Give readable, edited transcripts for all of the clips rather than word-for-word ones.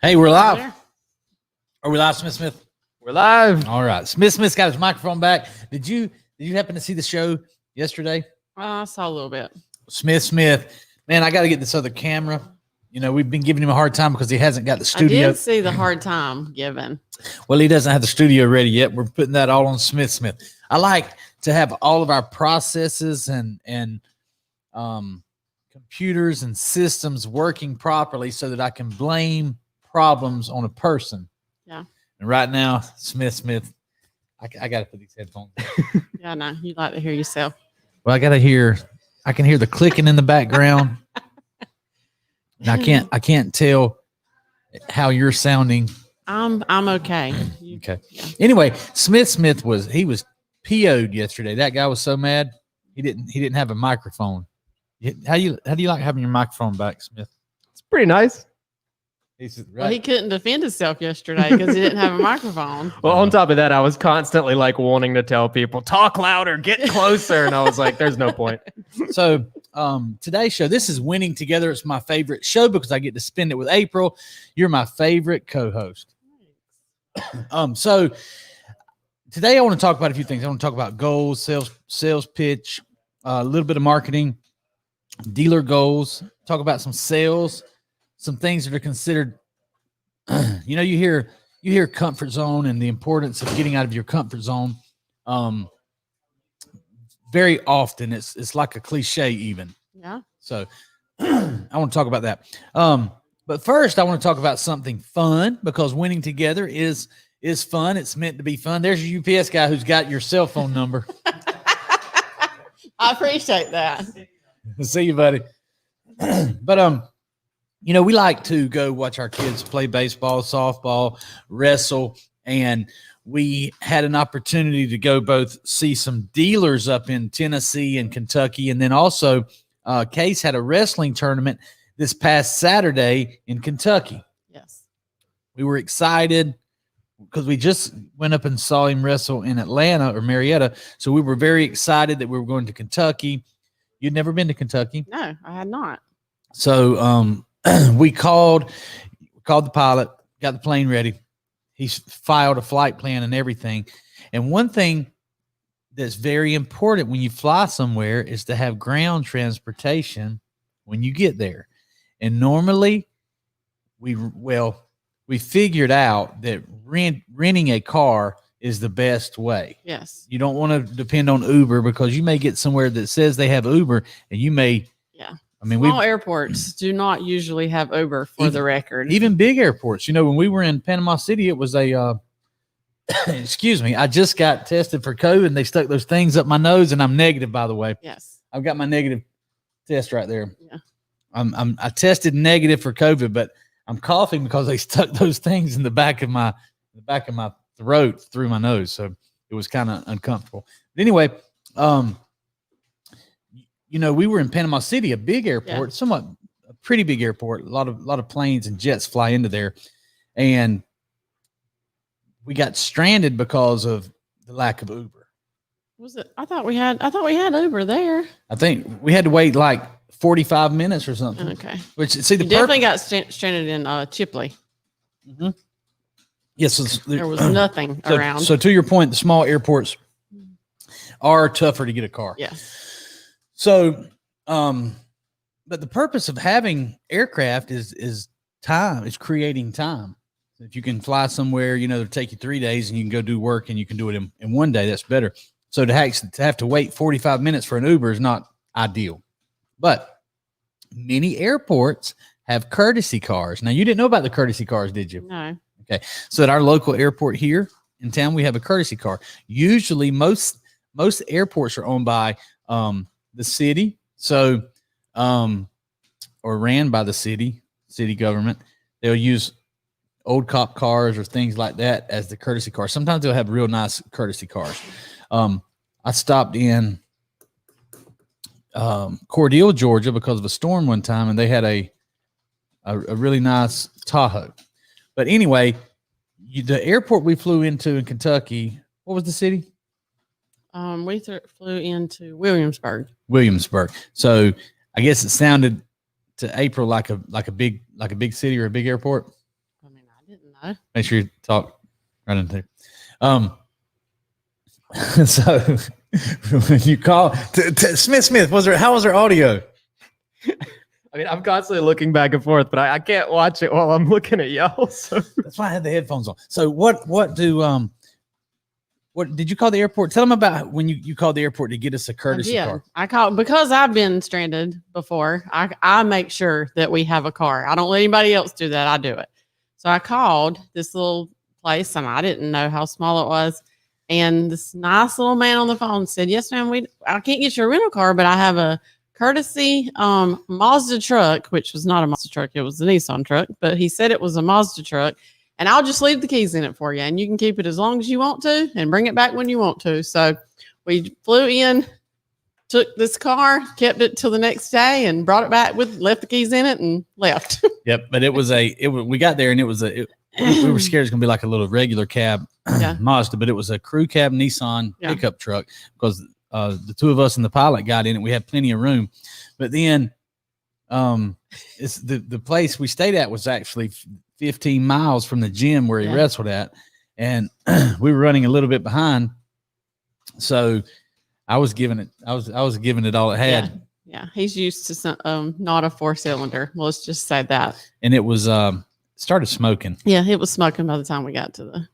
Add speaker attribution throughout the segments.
Speaker 1: Hey, we're live. Are we live, Smith?
Speaker 2: We're live.
Speaker 1: All right. Smith's got his microphone back. Did you happen to see the show yesterday?
Speaker 3: I saw a little bit.
Speaker 1: Smith. Man, I got to get this other camera. You know, we've been giving him a hard time because he hasn't got the studio.
Speaker 3: I did see the hard time given.
Speaker 1: Well, he doesn't have the studio ready yet. We're putting that all on Smith. I like to have all of our processes and computers and systems working properly so that I can blame problems on a person.
Speaker 3: Yeah.
Speaker 1: And right now, Smith, I got to put these headphones on.
Speaker 3: Yeah, no, you like to hear yourself.
Speaker 1: Well, I can hear the clicking in the background. And I can't tell how you're sounding.
Speaker 3: I'm okay.
Speaker 1: Okay.
Speaker 3: Yeah.
Speaker 1: Anyway, Smith was PO'd yesterday. That guy was so mad. He didn't have a microphone. How do you like having your microphone back, Smith?
Speaker 2: It's pretty nice.
Speaker 3: Well, he couldn't defend himself yesterday because he didn't have a microphone.
Speaker 2: Well, on top of that, I was constantly like wanting to tell people, talk louder, get closer. And I was like, there's no point.
Speaker 1: So today's show, this is Winning Together. It's my favorite show because I get to spend it with April. You're my favorite co-host. So today I want to talk about a few things. I want to talk about goals, sales pitch, a little bit of marketing, dealer goals, talk about some sales, some things that are considered, you know, you hear comfort zone and the importance of getting out of your comfort zone. Very often it's like a cliche even.
Speaker 3: Yeah.
Speaker 1: So I want to talk about that. But first I want to talk about something fun because winning together is fun. It's meant to be fun. There's your UPS guy who's got your cell phone number.
Speaker 3: I appreciate that.
Speaker 1: See you, buddy. But you know, we like to go watch our kids play baseball, softball, wrestle, and we had an opportunity to go both see some dealers up in Tennessee and Kentucky, and then also Case had a wrestling tournament this past Saturday in Kentucky.
Speaker 3: Yes.
Speaker 1: We were excited because we just went up and saw him wrestle in Atlanta or Marietta, so we were very excited that we were going to Kentucky. You'd never been to Kentucky?
Speaker 3: No, I had not.
Speaker 1: So we called the pilot, got the plane ready. He's filed a flight plan and everything. And one thing that's very important when you fly somewhere is to have ground transportation when you get there. And normally we figured out that renting a car is the best way.
Speaker 3: Yes.
Speaker 1: You don't want to depend on Uber because you may get somewhere that says they have Uber and you may.
Speaker 3: Yeah.
Speaker 1: I mean,
Speaker 3: small airports do not usually have Uber for the record.
Speaker 1: Even big airports. You know, when we were in Panama City, it was a, excuse me, I just got tested for COVID and they stuck those things up my nose and I'm negative, by the way.
Speaker 3: Yes.
Speaker 1: I've got my negative test right there.
Speaker 3: Yeah.
Speaker 1: I tested negative for COVID, but I'm coughing because they stuck those things in the back of my throat through my nose. So it was kind of uncomfortable. But anyway, you know, we were in Panama City, a big airport, somewhat a pretty big airport. A lot of planes and jets fly into there, and we got stranded because of the lack of Uber.
Speaker 3: Was it? I thought we had Uber there.
Speaker 1: I think we had to wait like 45 minutes or something.
Speaker 3: Okay.
Speaker 1: Which see the
Speaker 3: definitely got stranded in Chipley.
Speaker 1: Mm-hmm. Yes,
Speaker 3: there was nothing around.
Speaker 1: So to your point, the small airports are tougher to get a car.
Speaker 3: Yeah.
Speaker 1: So, but the purpose of having aircraft is time. It's creating time. If you can fly somewhere, you know, it'll take you 3 days and you can go do work and you can do it in 1 day. That's better. So to have to wait 45 minutes for an Uber is not ideal. But many airports have courtesy cars. Now, you didn't know about the courtesy cars, did you?
Speaker 3: No.
Speaker 1: Okay. So at our local airport here in town, we have a courtesy car. Usually most airports are owned by the city, so or ran by the city government. They'll use old cop cars or things like that as the courtesy car. Sometimes they'll have real nice courtesy cars. I stopped in Cordele, Georgia because of a storm one time, and they had a really nice Tahoe. But anyway, the airport we flew into in Kentucky, what was the city?
Speaker 3: We flew into Williamsburg.
Speaker 1: So I guess it sounded to April like a big city or a big airport.
Speaker 3: I mean, No.
Speaker 1: Make sure you talk right into there. So when you call Smith, how was her audio?
Speaker 2: I mean, I'm constantly looking back and forth, but I can't watch it while I'm looking at y'all. So
Speaker 1: that's why I had the headphones on. So what did you call the airport? Tell them about when you called the airport to get us a courtesy car.
Speaker 3: I called because I've been stranded before. I make sure that we have a car. I don't let anybody else do that. I do it. So I called this little place, and I didn't know how small it was. And this nice little man on the phone said, "Yes, ma'am. I can't get you a rental car, but I have a courtesy Mazda truck," which was not a Mazda truck. It was a Nissan truck, but he said it was a Mazda truck. And I'll just leave the keys in it for you, and you can keep it as long as you want to and bring it back when you want to. So we flew in, took this car, kept it till the next day, and brought it back left the keys in it and left.
Speaker 1: Yep. But we got there, and we were scared it was going to be like a little regular cab Mazda, but it was a crew cab Nissan pickup truck because the two of us and the pilot got in it. We had plenty of room. But then it's the place we stayed at was actually 15 miles from the gym where he wrestled at, and we were running a little bit behind, so I was giving it all it had.
Speaker 3: Yeah, he's used to some not a 4-cylinder, let's just say that.
Speaker 1: And it was started smoking.
Speaker 3: Yeah, it was smoking by the time we got to the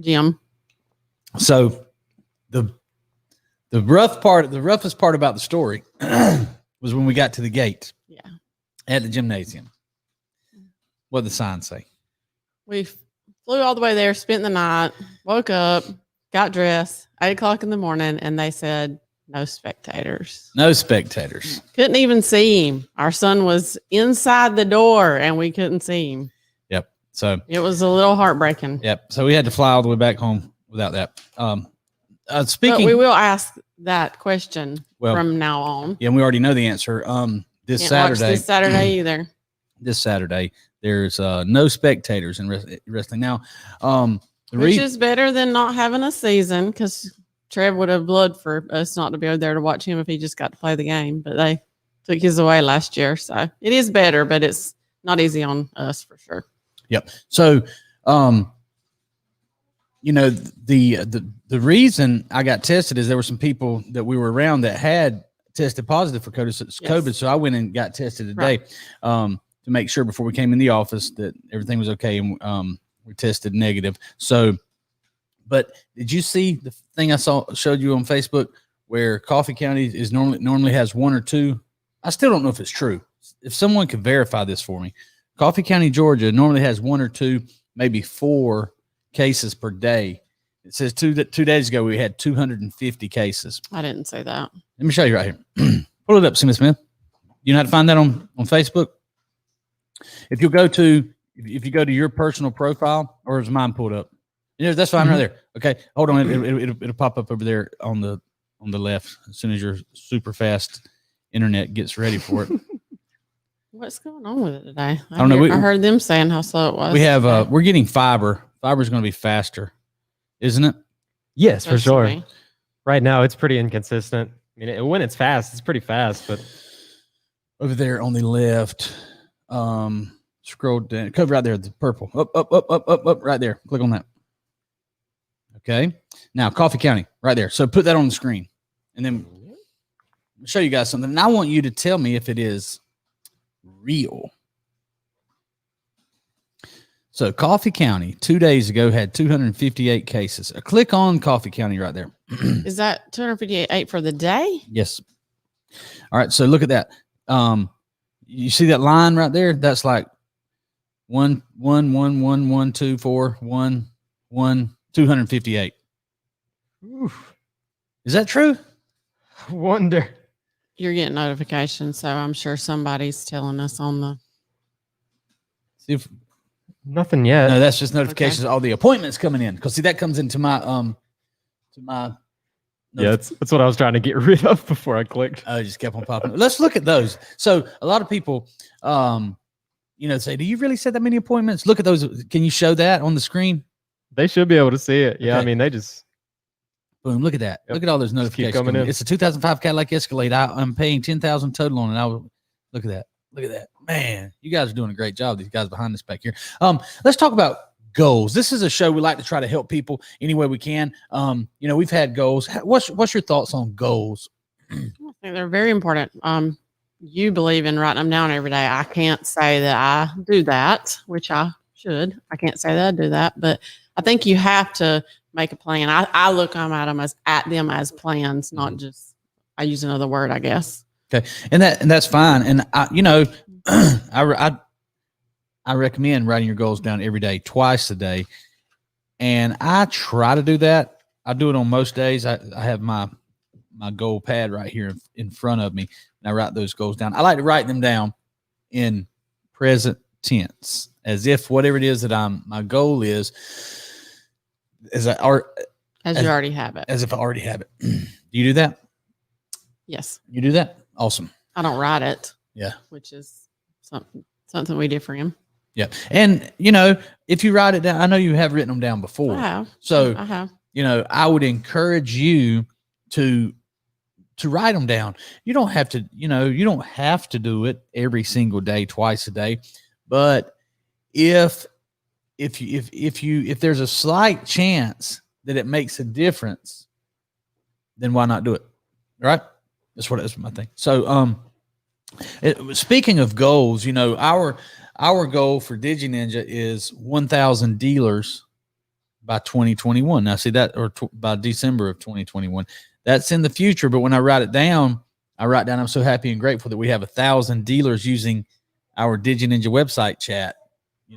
Speaker 3: gym.
Speaker 1: So the roughest part about the story was when we got to the gate at the gymnasium. What did the sign say?
Speaker 3: We flew all the way there, spent the night, woke up, got dressed, 8 o'clock in the morning, and they said, "No spectators."
Speaker 1: No spectators.
Speaker 3: Couldn't even see him. Our son was inside the door, and we couldn't see him.
Speaker 1: Yep. So
Speaker 3: it was a little heartbreaking.
Speaker 1: Yep. So we had to fly all the way back home without that. Speaking,
Speaker 3: but we will ask that question from now on.
Speaker 1: Yeah, and we already know the answer. This Saturday
Speaker 3: either.
Speaker 1: This Saturday, there's no spectators in wrestling. Now,
Speaker 3: which is better than not having a season, because Trev would have blood for us not to be there to watch him if he just got to play the game. But they took his away last year, so it is better, but it's not easy on us for sure.
Speaker 1: Yep. So, the reason I got tested is there were some people that we were around that had tested positive for COVID. So I went and got tested today. Right. To make sure before we came in the office that everything was okay, and we tested negative. So, but did you see the thing I showed you on Facebook where Coffee County is normally has 1 or 2? I still don't know if it's true. If someone could verify this for me, Coffee County, Georgia normally has 1 or 2, maybe 4 cases per day. It says 2 days ago we had 250 cases.
Speaker 3: I didn't say that.
Speaker 1: Let me show you right here. Pull it up, Smith. You know how to find that on Facebook? If you go to your personal profile, or is mine pulled up? That's fine right there. Okay, hold on. It'll pop up over there on the left as soon as your super fast internet gets ready for it.
Speaker 3: What's going on with it today?
Speaker 1: I don't know.
Speaker 3: I heard them saying how slow it was.
Speaker 1: We have we're getting fiber. Fiber is going to be faster, isn't it?
Speaker 2: Yes, for sure. Right now, it's pretty inconsistent. I mean, when it's fast, it's pretty fast, but
Speaker 1: over there on the left. Scroll down, cover right there, the purple, up, right there. Click on that. Okay. Now, Coffee County, right there. So put that on the screen, and then I'll show you guys something. And I want you to tell me if it is real. So Coffee County 2 days ago had 258 cases. Click on Coffee County right there.
Speaker 3: Is that 258 for the day?
Speaker 1: Yes. All right. So look at that. You see that line right there? That's like 1, 1, 1, 1, 1, 2, 4, 1, 1, 258.
Speaker 2: Oof.
Speaker 1: Is that true?
Speaker 2: I wonder.
Speaker 3: You're getting notifications, so I'm sure somebody's telling us on the.
Speaker 1: See if
Speaker 2: nothing yet.
Speaker 1: No, that's just notifications. Okay. All the appointments coming in, because see that comes into my
Speaker 2: Yeah, that's what I was trying to get rid of before I clicked.
Speaker 1: Oh, just kept on popping. Let's look at those. So a lot of people, say, "Do you really set that many appointments?" Look at those. Can you show that on the screen?
Speaker 2: They should be able to see it. Yeah, okay. I mean, they just
Speaker 1: boom. Look at that. Yep. Look at all those notifications coming in. It's a 2005 Cadillac Escalade. I'm paying $10,000 total on it. Look at that. Look at that. Man, you guys are doing a great job. These guys behind us back here. Let's talk about goals. This is a show we like to try to help people any way we can. We've had goals. What's your thoughts on goals?
Speaker 3: I think they're very important. You believe in writing them down every day. I can't say that I do that, which I should. I can't say that I do that, but I think you have to make a plan. I look at them as plans, not just, I use another word, I guess.
Speaker 1: Okay. And that's fine. And I recommend writing your goals down every day, twice a day. And I try to do that. I do it on most days. I have my goal pad right here in front of me, and I write those goals down. I like to write them down in present tense, as if whatever it is that my goal is, as you
Speaker 3: already have it.
Speaker 1: As if I already have it. Do you do that?
Speaker 3: Yes.
Speaker 1: You do that? Awesome.
Speaker 3: I don't write it.
Speaker 1: Yeah.
Speaker 3: Which is something we did for him.
Speaker 1: Yeah. And, if you write it down, I know you have written them down before.
Speaker 3: I have.
Speaker 1: So,
Speaker 3: I have.
Speaker 1: I would encourage you to write them down. You don't have to, you don't have to do it every single day, twice a day. But if there's a slight chance that it makes a difference, then why not do it? Right? That's my thing. So, speaking of goals, our goal for DigiNinja is 1,000 dealers by 2021. Now, see that, or by December of 2021. That's in the future, but when I write it down, I'm so happy and grateful that we have 1,000 dealers using our DigiNinja website chat.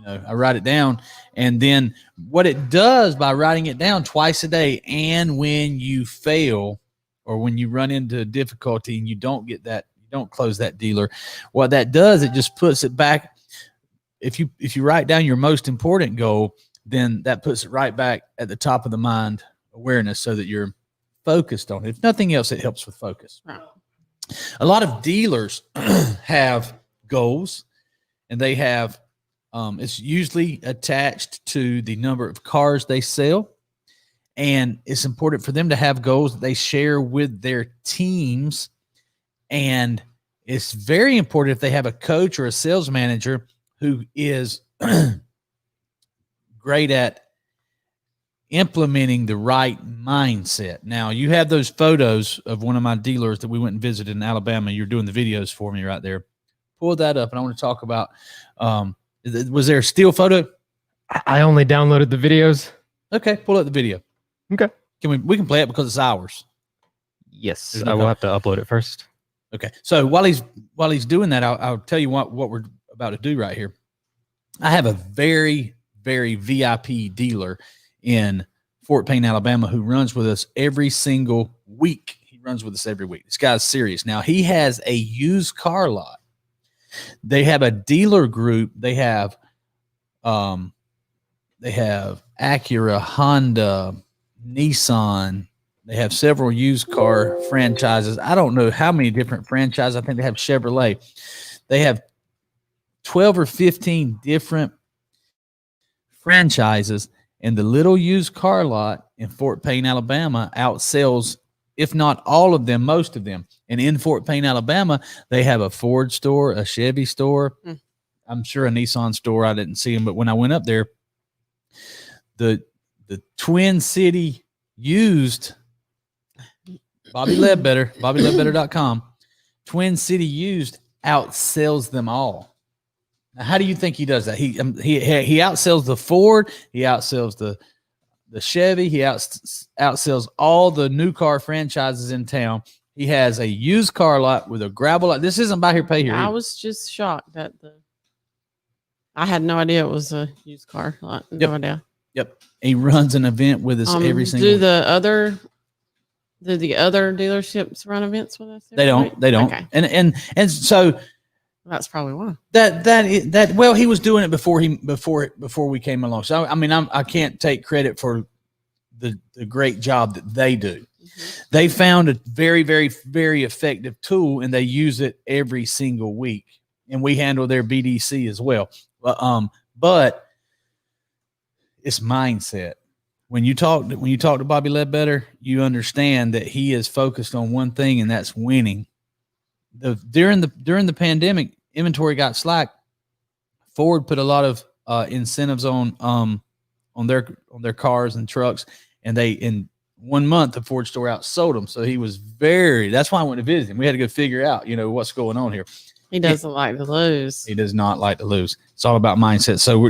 Speaker 1: I write it down, and then what it does by writing it down twice a day, and when you fail or when you run into difficulty and you don't close that dealer, what that does, it just puts it back. If you write down your most important goal, then that puts it right back at the top of the mind awareness, so that you're focused on it. If nothing else, it helps with focus.
Speaker 3: Right.
Speaker 1: A lot of dealers have goals, and they have it's usually attached to the number of cars they sell, and it's important for them to have goals that they share with their teams. And it's very important if they have a coach or a sales manager who is great at implementing the right mindset. Now, you have those photos of one of my dealers that we went and visited in Alabama. You're doing the videos for me right there. Pull that up, and I want to talk about, was there a still photo?
Speaker 2: I only downloaded the videos.
Speaker 1: Okay, pull up the video.
Speaker 2: Okay.
Speaker 1: We can play it because it's ours.
Speaker 2: Yes, I will have to upload it first.
Speaker 1: Okay. So while he's doing that, I'll tell you what we're about to do right here. I have a very, very VIP dealer in Fort Payne, Alabama, who runs with us every single week. He runs with us every week. This guy's serious. Now, he has a used car lot. They have a dealer group. They have Acura, Honda, Nissan. They have several used car franchises. I don't know how many different franchises. I think they have Chevrolet. They have 12 or 15 different franchises, and the little used car lot in Fort Payne, Alabama outsells, if not all of them, most of them. And in Fort Payne, Alabama, they have a Ford store, a Chevy store. I'm sure a Nissan store. I didn't see them, but when I went up there, the Twin City used, Bobby Ledbetter, BobbyLedbetter.com, Twin City used outsells them all. Now, how do you think he does that? He outsells the Ford, he outsells the Chevy, he outsells all the new car franchises in town. He has a used car lot with a gravel lot. This isn't buy here, pay here.
Speaker 3: I was just shocked that I had no idea it was a used car lot. No idea.
Speaker 1: Yep. He runs an event with us every single week.
Speaker 3: Do the other dealerships run events with us?
Speaker 1: They don't. Okay. And so
Speaker 3: that's probably why.
Speaker 1: Well, he was doing it before we came along. So I mean, I can't take credit for the great job that they do. Mm-hmm. They found a very, very, very effective tool, and they use it every single week. And we handle their BDC as well. But it's mindset. When you talk to Bobby Ledbetter, you understand that he is focused on one thing, and that's winning. During the pandemic, inventory got slack. Ford put a lot of incentives on on their cars and trucks, and they in 1 month the Ford store outsold them. So he was that's why I went to visit him. We had to go figure out, what's going on here.
Speaker 3: He doesn't like to lose.
Speaker 1: He does not like to lose. It's all about mindset. So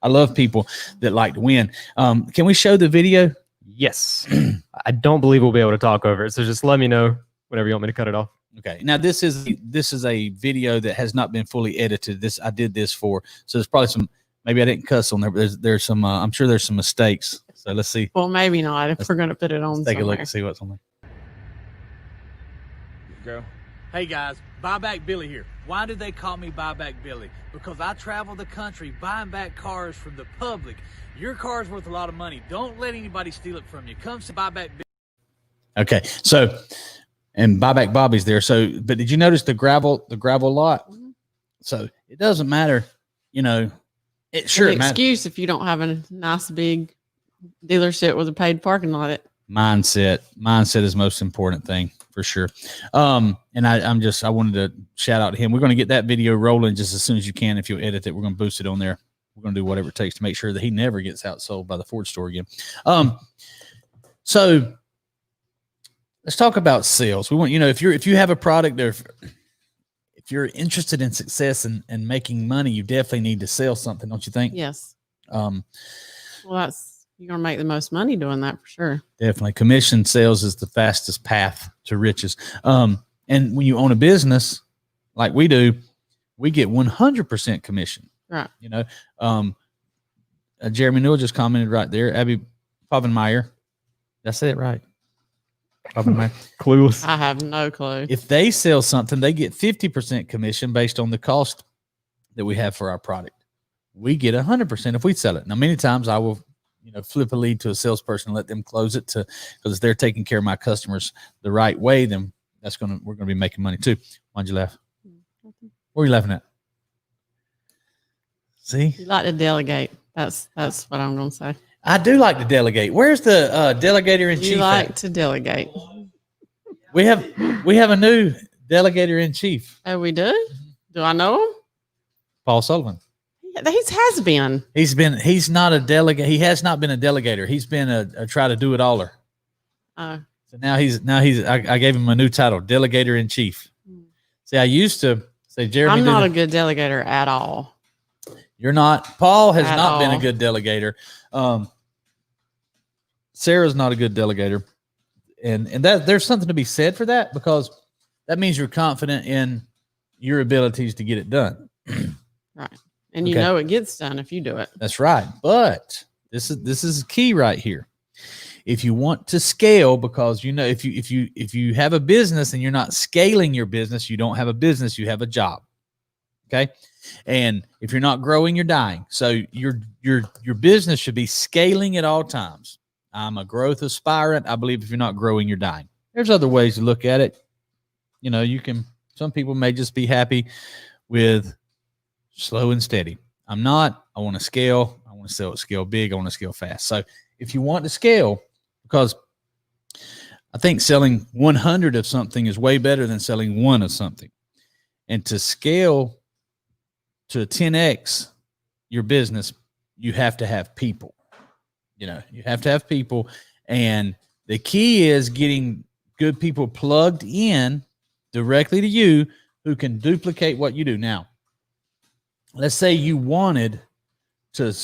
Speaker 1: I love people that like to win. Can we show the video?
Speaker 2: Yes. I don't believe we'll be able to talk over it. So just let me know whenever you want me to cut it off.
Speaker 1: Okay. Now this is a video that has not been fully edited. I did this so there's probably maybe I didn't cuss on there, but there's some, I'm sure there's some mistakes. So let's see.
Speaker 3: Well, maybe not if we're going to put it on.
Speaker 1: Take a look and see what's on there.
Speaker 4: Go.
Speaker 5: Hey guys, Buyback Billy here. Why do they call me Buyback Billy? Because I travel the country buying back cars from the public. Your car's worth a lot of money. Don't let anybody steal it from you. Come to Buyback Billy.
Speaker 1: Okay, so and Buyback Bobby's there. So, but did you notice the gravel lot?
Speaker 3: Mm-hmm.
Speaker 1: So it doesn't matter, It sure
Speaker 3: An
Speaker 1: it matters.
Speaker 3: excuse if you don't have a nice big dealership with a paid parking lot.
Speaker 1: Mindset is the most important thing for sure. And I wanted to shout out to him. We're going to get that video rolling just as soon as you can. If you'll edit it, we're going to boost it on there. We're going to do whatever it takes to make sure that he never gets outsold by the Ford store again. So let's talk about sales. We want, if you have a product or if you're interested in success and making money, you definitely need to sell something, don't you think?
Speaker 3: Yes. Well, you're going to make the most money doing that for sure.
Speaker 1: Definitely. Commission sales is the fastest path to riches. And when you own a business like we do, we get 100% commission.
Speaker 3: Right.
Speaker 1: Jeremy Newell just commented right there. Abby Povenmeyer. Did I say it right? Povenmeyer.
Speaker 2: Clueless.
Speaker 3: I have no clue.
Speaker 1: If they sell something, they get 50% commission based on the cost that we have for our product. We get 100% if we sell it. Now, many times I will, flip a lead to a salesperson and let them close it because if they're taking care of my customers the right way, then we're going to be making money too. Why'd you laugh? What are you laughing at? See?
Speaker 3: You like to delegate. That's what I'm going to say.
Speaker 1: I do like to delegate. Where's the delegator in chief?
Speaker 3: You like to delegate.
Speaker 1: We have a new delegator in chief.
Speaker 3: Oh, we do? Do I know him?
Speaker 1: Paul Sullivan.
Speaker 3: Yeah, he has been.
Speaker 1: He's not a delegate. He has not been a delegator. He's been a try to do it aller. So now I gave him a new title, delegator in chief. See, I used to say, Jeremy,
Speaker 3: I'm not a good delegator at all.
Speaker 1: You're not. Paul has
Speaker 3: At
Speaker 1: not been a
Speaker 3: all.
Speaker 1: good delegator. Sarah's not a good delegator. And that there's something to be said for that because that means you're confident in your abilities to get it done.
Speaker 3: Right. And you
Speaker 1: Okay.
Speaker 3: know it gets done if you do it.
Speaker 1: That's right. But this is key right here. If you want to scale, because if you have a business and you're not scaling your business, you don't have a business, you have a job. Okay. And if you're not growing, you're dying. So your business should be scaling at all times. I'm a growth aspirant. I believe if you're not growing, you're dying. There's other ways to look at it. Some people may just be happy with slow and steady. I'm not. I want to scale. I want to scale big. I want to scale fast. So if you want to scale, because I think selling 100 of something is way better than selling one of something. And to scale to 10x your business, you have to have people. You have to have people. And the key is getting good people plugged in directly to you who can duplicate what you do. Now, let's say you wanted to,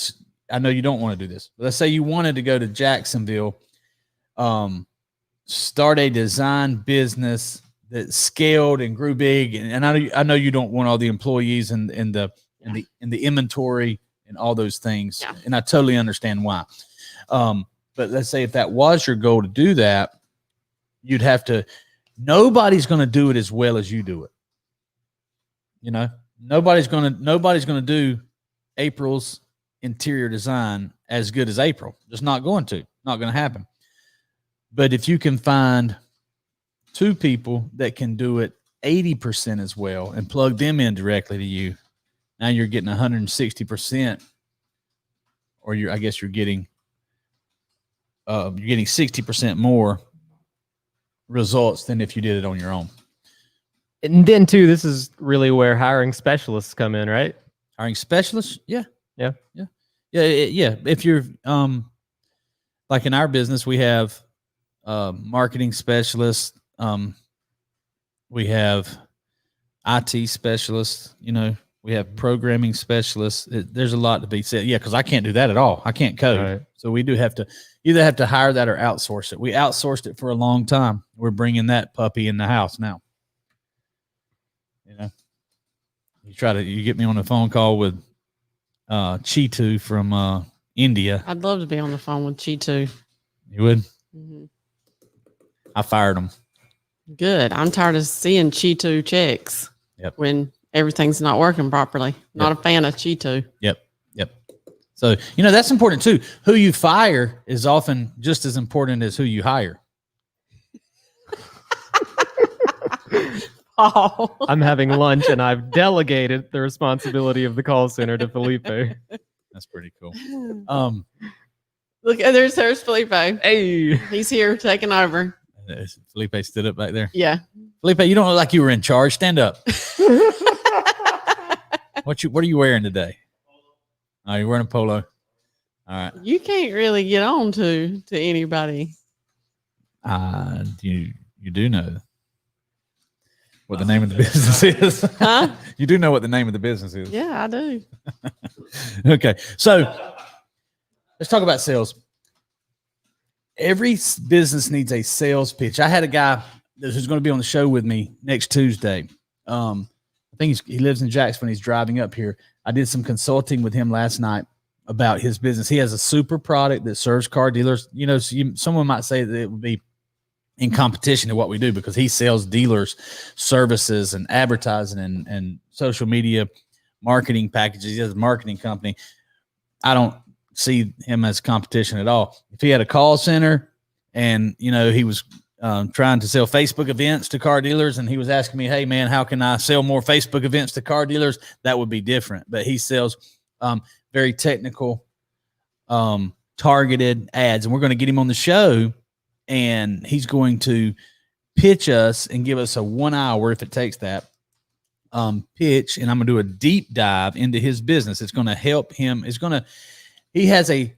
Speaker 1: I know you don't want to do this, but let's say you wanted to go to Jacksonville, start a design business that scaled and grew big. And I know you don't want all the employees and the inventory and all those things.
Speaker 3: Yeah.
Speaker 1: And I totally understand why. But let's say if that was your goal to do that, you'd have to, nobody's going to do it as well as you do it. Nobody's going to do April's interior design as good as April. Just not going to happen. But if you can find two people that can do it 80% as well and plug them in directly to you, now you're getting 160%, or you're getting 60% more results than if you did it on your own.
Speaker 2: And then too, this is really where hiring specialists come in, right?
Speaker 1: Hiring specialists, yeah. Yeah. If you're like in our business, we have marketing specialists, we have IT specialists, we have programming specialists. There's a lot to be said. Yeah, because I can't do that at all. I can't code.
Speaker 2: Right.
Speaker 1: So we do have to either have to hire that or outsource it. We outsourced it for a long time. We're bringing that puppy in the house now. You get me on a phone call with Chitu from India.
Speaker 3: I'd love to be on the phone with Chitu.
Speaker 1: You would?
Speaker 3: Mm-hmm.
Speaker 1: I fired him.
Speaker 3: Good. I'm tired of seeing Chitu checks when everything's not working properly. Not a fan of Chitu.
Speaker 1: Yep. So, that's important too. Who you fire is often just as important as who you hire.
Speaker 3: Oh.
Speaker 2: I'm having lunch and I've delegated the responsibility of the call center to Felipe.
Speaker 1: That's pretty cool.
Speaker 3: Look, there's Felipe.
Speaker 2: Hey,
Speaker 3: He's here taking over.
Speaker 1: Felipe stood up back there.
Speaker 3: Yeah.
Speaker 1: Felipe, you don't look like you were in charge. Stand up. What are you wearing today? Oh, you're wearing a polo. All right.
Speaker 3: You can't really get on to anybody.
Speaker 1: You do know what the name of the business is.
Speaker 3: Huh?
Speaker 1: You do know what the name of the business is.
Speaker 3: Yeah, I do.
Speaker 1: Okay. So let's talk about sales. Every business needs a sales pitch. I had a guy who's going to be on the show with me next Tuesday. I think he lives in Jacksonville. He's driving up here. I did some consulting with him last night about his business. He has a super product that serves car dealers. Someone might say that it would be in competition to what we do because he sells dealers services and advertising and social media marketing packages. He has a marketing company. I don't see him as competition at all. If he had a call center and, he was trying to sell Facebook events to car dealers and he was asking me, hey man, how can I sell more Facebook events to car dealers? That would be different, but he sells very technical targeted ads, and we're going to get him on the show and he's going to pitch us and give us a 1 hour, if it takes that, pitch. And I'm going to do a deep dive into his business. It's going to help him. He has we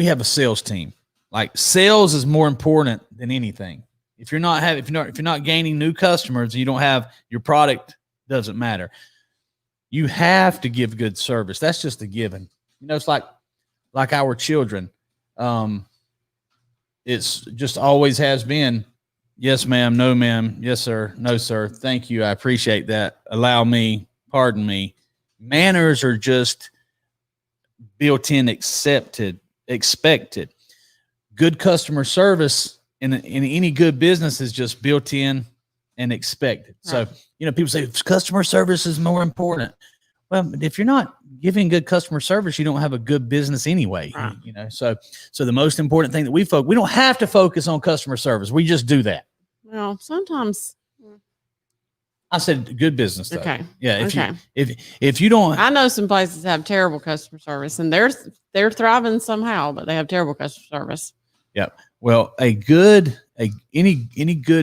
Speaker 1: have a sales team. Like sales is more important than anything. If you're not gaining new customers, you don't have your product, doesn't matter. You have to give good service. That's just a given. It's like our children. It's just always has been. Yes, ma'am. No, ma'am. Yes, sir. No, sir. Thank you. I appreciate that. Allow me. Pardon me. Manners are just built in, expected. Good customer service in any good business is just built in and expected. Right. So, people say customer service is more important. Well, if you're not giving good customer service, you don't have a good business anyway. Right. So the most important thing that we don't have to focus on customer service. We just do that.
Speaker 3: Well, sometimes
Speaker 1: I said good business though.
Speaker 3: Okay.
Speaker 1: Yeah. If you don't,
Speaker 3: I know some places have terrible customer service and they're thriving somehow, but they have terrible customer service.
Speaker 1: Yeah. Well, any good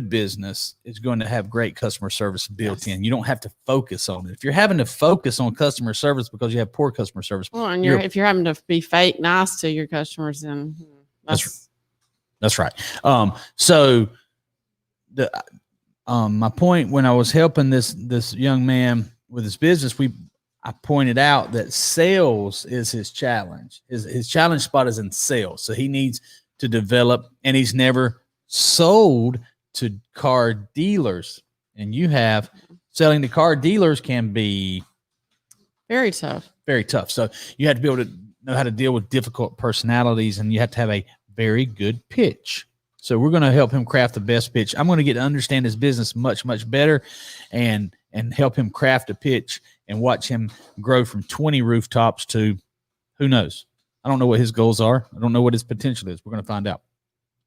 Speaker 1: business is going to have great customer service built in. You don't have to focus on it. If you're having to focus on customer service because you have poor customer service,
Speaker 3: well, and if you're having to be fake nice to your customers, then
Speaker 1: that's right. So my point when I was helping this young man with his business, I pointed out that sales is his challenge. His challenge spot is in sales. So he needs to develop, and he's never sold to car dealers. And selling to car dealers can be
Speaker 3: very tough.
Speaker 1: Very tough. So you have to be able to know how to deal with difficult personalities, and you have to have a very good pitch. So we're going to help him craft the best pitch. I'm going to get to understand his business much, much better and help him craft a pitch and watch him grow from 20 rooftops to who knows. I don't know what his goals are. I don't know what his potential is. We're going to find out.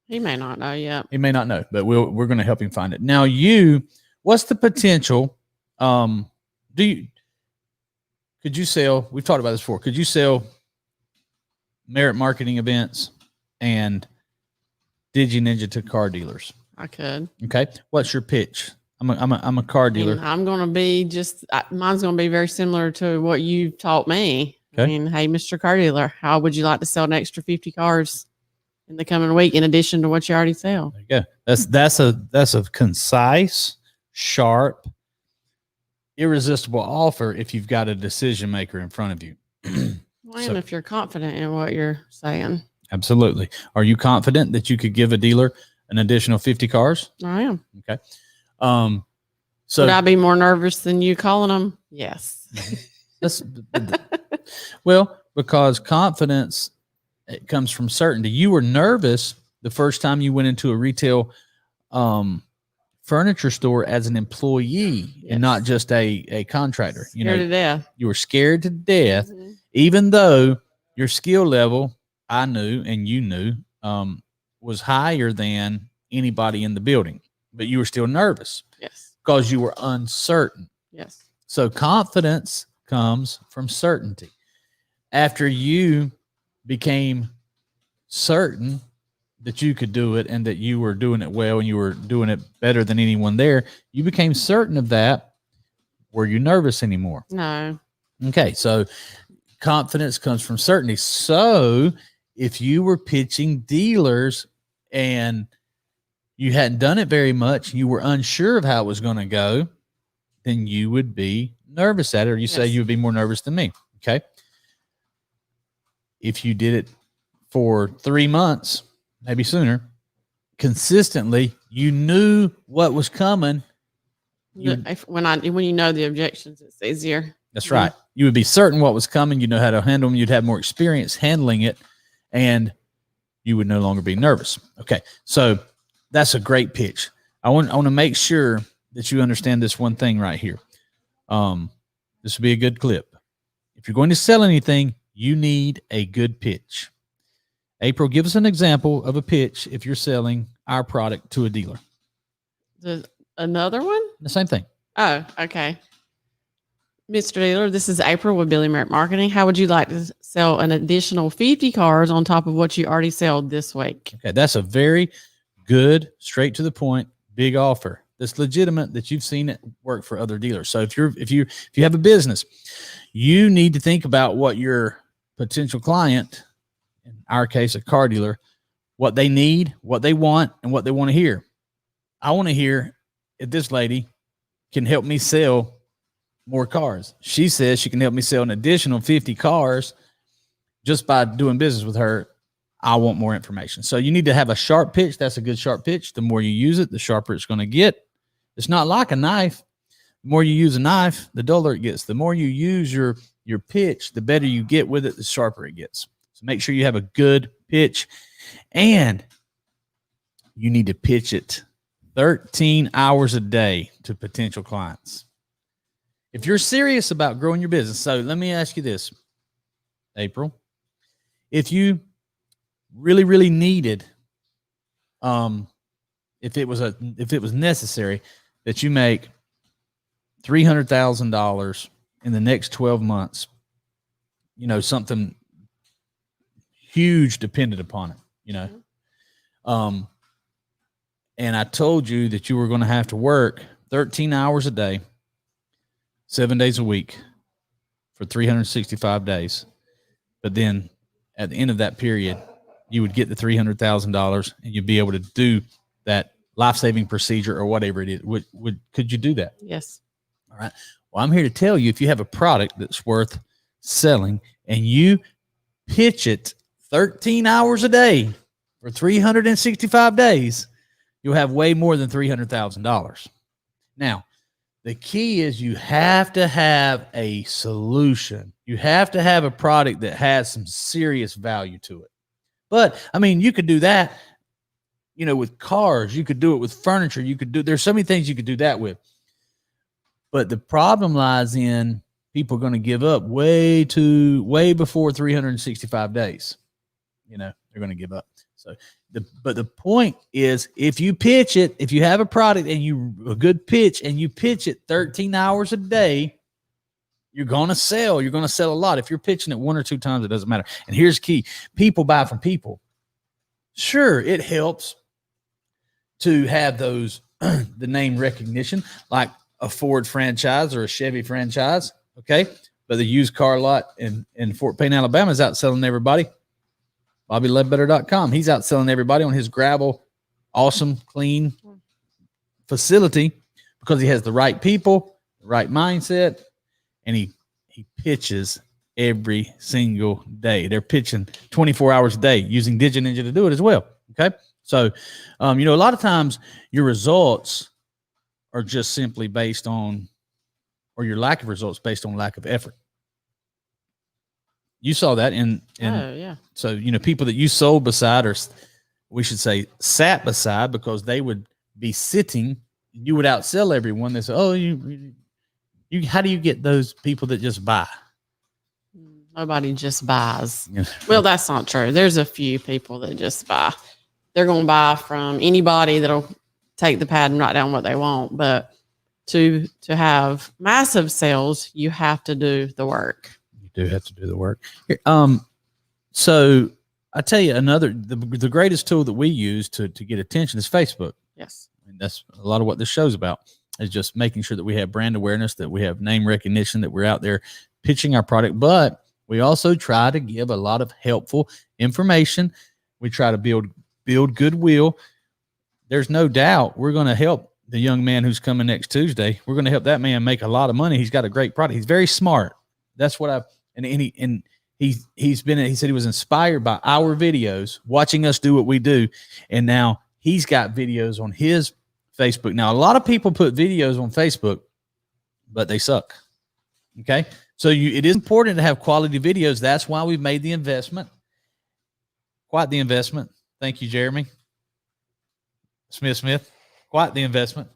Speaker 3: He may not know yet.
Speaker 1: He may not know, but we're going to help him find it. Now, what's the potential? Could you sell? We've talked about this before. Could you sell Merritt marketing events and DigiNinja to car dealers?
Speaker 3: I could.
Speaker 1: Okay. What's your pitch? I'm a car dealer.
Speaker 3: And I'm going to be mine's going to be very similar to what you taught me.
Speaker 1: Okay.
Speaker 3: I mean, hey, Mr. Car Dealer, how would you like to sell an extra 50 cars in the coming week in addition to what you already sell?
Speaker 1: There you go. That's a concise, sharp, irresistible offer if you've got a decision maker in front of you.
Speaker 3: Well, and if you're confident in what you're saying.
Speaker 1: Absolutely. Are you confident that you could give a dealer an additional 50 cars?
Speaker 3: I am.
Speaker 1: Okay. So
Speaker 3: would I be more nervous than you calling them? Yes.
Speaker 1: that's well, because confidence, it comes from certainty. You were nervous the first time you went into a retail furniture store as an employee and not just a contractor.
Speaker 3: Scared to death.
Speaker 1: You were scared to death, even though your skill level, I knew and you knew, was higher than anybody in the building, but you were still nervous.
Speaker 3: Yes.
Speaker 1: Because you were uncertain.
Speaker 3: Yes.
Speaker 1: So confidence comes from certainty. After you became certain that you could do it and that you were doing it well and you were doing it better than anyone there, you became certain of that. Were you nervous anymore?
Speaker 3: No.
Speaker 1: Okay, so confidence comes from certainty. So if you were pitching dealers and you hadn't done it very much, you were unsure of how it was going to go, then you would be nervous at it, or you say you would be more nervous than me. Okay. If you did it for 3 months, maybe sooner, consistently, you knew what was coming.
Speaker 3: When you know the objections, it's easier.
Speaker 1: That's right. You would be certain what was coming. You know how to handle them. You'd have more experience handling it, and you would no longer be nervous. Okay. So that's a great pitch. I want to make sure that you understand this one thing right here. This would be a good clip. If you're going to sell anything, you need a good pitch. April, give us an example of a pitch if you're selling our product to a dealer.
Speaker 3: Another one?
Speaker 1: The same thing.
Speaker 3: Oh, okay. Mr. Dealer, this is April with Billy Merritt Marketing. How would you like to sell an additional 50 cars on top of what you already sold this week?
Speaker 1: Okay, that's a very good, straight to the point, big offer that's legitimate, that you've seen it work for other dealers. So if you have a business, you need to think about what your potential client, in our case a car dealer, what they need, what they want, and what they want to hear. I want to hear if this lady can help me sell more cars. She says she can help me sell an additional 50 cars just by doing business with her. I want more information. So you need to have a sharp pitch. That's a good sharp pitch. The more you use it, the sharper it's going to get. It's not like a knife. The more you use a knife, the duller it gets. The more you use your pitch, the better you get with it, the sharper it gets. So make sure you have a good pitch, and you need to pitch it 13 hours a day to potential clients. If you're serious about growing your business, so let me ask you this, April. If you really, really needed, if it was necessary that you make $300,000 in the next 12 months, something huge depended upon it, and I told you that you were going to have to work 13 hours a day, 7 days a week for 365 days. But then at the end of that period, you would get the $300,000 and you'd be able to do that life-saving procedure or whatever it is. Could you do that?
Speaker 3: Yes.
Speaker 1: All right. Well, I'm here to tell you, if you have a product that's worth selling and you pitch it 13 hours a day for 365 days, you'll have way more than $300,000. Now, the key is you have to have a solution. You have to have a product that has some serious value to it. But, you could do that, with cars. You could do it with furniture. There's so many things you could do that with. But the problem lies in people are going to give up way before 365 days. They're going to give up. So, but the point is, if you pitch it, if you have a product and a good pitch and you pitch it 13 hours a day, you're going to sell. You're going to sell a lot. If you're pitching it 1 or 2 times, it doesn't matter. And here's the key. People buy from people. Sure, it helps to have those the name recognition, like a Ford franchise or a Chevy franchise. Okay. But the used car lot in Fort Payne, Alabama is outselling everybody. BobbyLedbetter.com. He's outselling everybody on his gravel, awesome, clean facility because he has the right people, the right mindset, and he pitches every single day. They're pitching 24 hours a day using Digit Ninja to do it as well. Okay. So, a lot of times your results are just simply based on, or your lack of results based on lack of effort. You saw that in
Speaker 3: oh, yeah.
Speaker 1: So, people that you sold beside, or we should say sat beside, because they would be sitting, you would outsell everyone. They say, oh, you, how do you get those people that just buy?
Speaker 3: Nobody just buys. Well, that's not true. There's a few people that just buy. They're going to buy from anybody that'll take the pad and write down what they want. But to have massive sales, you have to do the work.
Speaker 1: You do have to do the work. So I tell you the greatest tool that we use to get attention is Facebook.
Speaker 3: Yes.
Speaker 1: And that's a lot of what this show's about, is just making sure that we have brand awareness, that we have name recognition, that we're out there pitching our product. But we also try to give a lot of helpful information. We try to build goodwill. There's no doubt we're going to help the young man who's coming next Tuesday. We're going to help that man make a lot of money. He's got a great product. He's very smart. That's what he said he was inspired by our videos, watching us do what we do. And now he's got videos on his Facebook. Now, a lot of people put videos on Facebook, but they suck. Okay. So it is important to have quality videos. That's why we've made the investment. Quite the investment. Thank you, Jeremy Smith. Quite the investment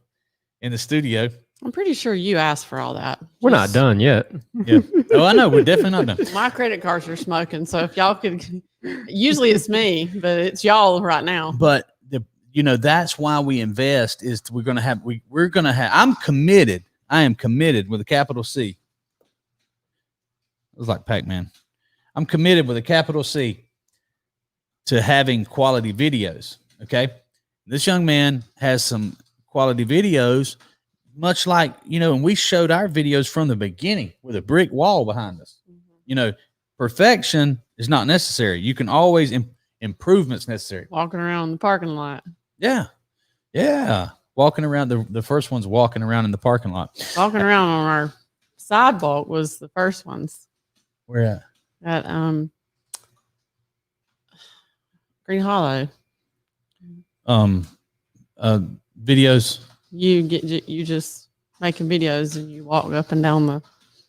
Speaker 1: in the studio.
Speaker 3: I'm pretty sure you asked for all that.
Speaker 2: We're not done yet.
Speaker 1: Yeah. Oh, I know. We're definitely not done.
Speaker 3: My credit cards are smoking. So if y'all could, usually it's me, but it's y'all right now.
Speaker 1: But that's why we invest, is we're going to have, I'm committed. I am committed with a capital C. It was like Pac-Man. I'm committed with a capital C to having quality videos. Okay. This young man has some quality videos, much like, and we showed our videos from the beginning with a brick wall behind us. Mm-hmm. Perfection is not necessary. You can always improvements necessary.
Speaker 3: Walking around the parking lot.
Speaker 1: Yeah. Yeah. Walking around. The first one's walking around in the parking lot.
Speaker 3: Walking around on our sidewalk was the first ones.
Speaker 1: Where at?
Speaker 3: At Green Hollow.
Speaker 1: Videos.
Speaker 3: You just making videos and you walk up and down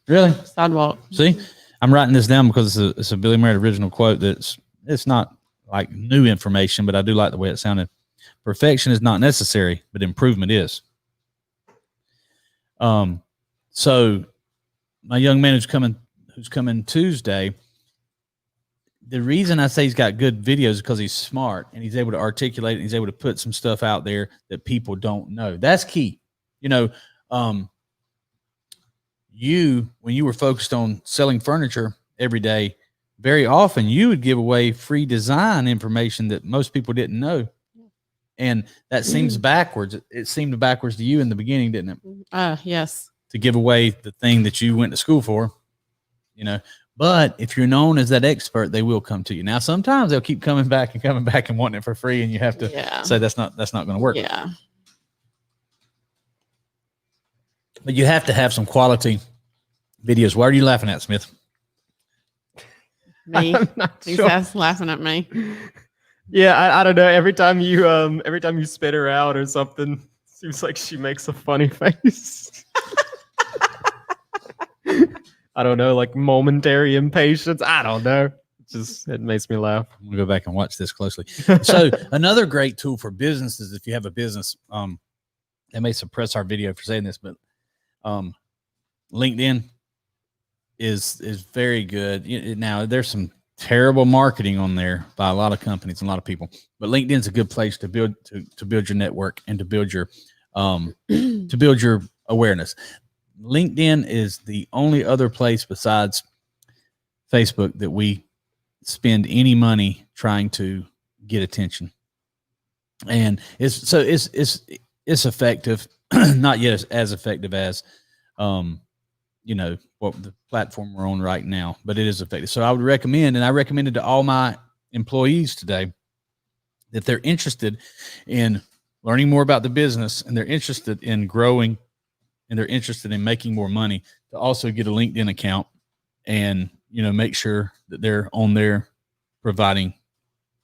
Speaker 3: the sidewalk.
Speaker 1: See, I'm writing this down because it's a Billy Merritt original quote. It's not like new information, but I do like the way it sounded. Perfection is not necessary, but improvement is. So my young man who's coming Tuesday, the reason I say he's got good videos is because he's smart and he's able to articulate it. He's able to put some stuff out there that people don't know. That's key. When you were focused on selling furniture every day, very often you would give away free design information that most people didn't know. And that seems backwards. It seemed backwards to you in the beginning, didn't it?
Speaker 3: Yes.
Speaker 1: To give away the thing that you went to school for, But if you're known as that expert, they will come to you. Now, sometimes they'll keep coming back and wanting it for free, and you have to say that's not going to work.
Speaker 3: Yeah.
Speaker 1: But you have to have some quality videos. Why are you laughing at, Smith?
Speaker 3: Me.
Speaker 2: I'm not
Speaker 3: He's
Speaker 2: sure.
Speaker 3: laughing at me.
Speaker 2: Yeah, I don't know. Every time you spit her out or something, seems like she makes a funny face. I don't know, like momentary impatience. I don't know. It makes me laugh.
Speaker 1: I'm gonna go back and watch this closely. So another great tool for businesses, if you have a business, they may suppress our video for saying this, but LinkedIn is very good. Now there's some terrible marketing on there by a lot of companies and a lot of people, but LinkedIn's a good place to build your network and to build your awareness. LinkedIn is the only other place besides Facebook that we spend any money trying to get attention. And it's it's effective, not yet as effective as, you know, what the platform we're on right now, but it is effective. So I would recommend, and I recommended to all my employees today, that they're interested in learning more about the business and they're interested in growing and they're interested in making more money, to also get a LinkedIn account and, you know, make sure that they're on there providing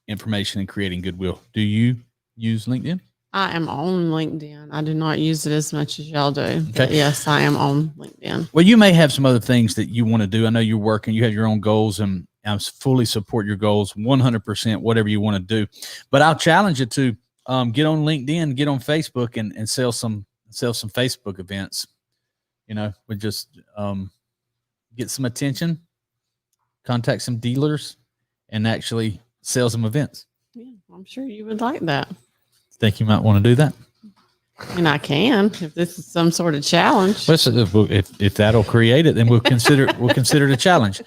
Speaker 1: information and creating goodwill. Do you use LinkedIn?
Speaker 3: I am on LinkedIn. I do not use it as much as y'all do.
Speaker 1: Okay.
Speaker 3: But yes, I am on LinkedIn.
Speaker 1: Well, you may have some other things that you want to do. I know you're working, you have your own goals, and I fully support your goals 100%, whatever you want to do. But I'll challenge you to get on LinkedIn, get on Facebook, and sell some Facebook events. You know, we just get some attention, contact some dealers, and actually sell some events.
Speaker 3: Yeah, I'm sure you would like that.
Speaker 1: Think you might want to do that?
Speaker 3: And I can, if this is some sort of challenge.
Speaker 1: Well, if that'll create it, then we'll consider it a challenge.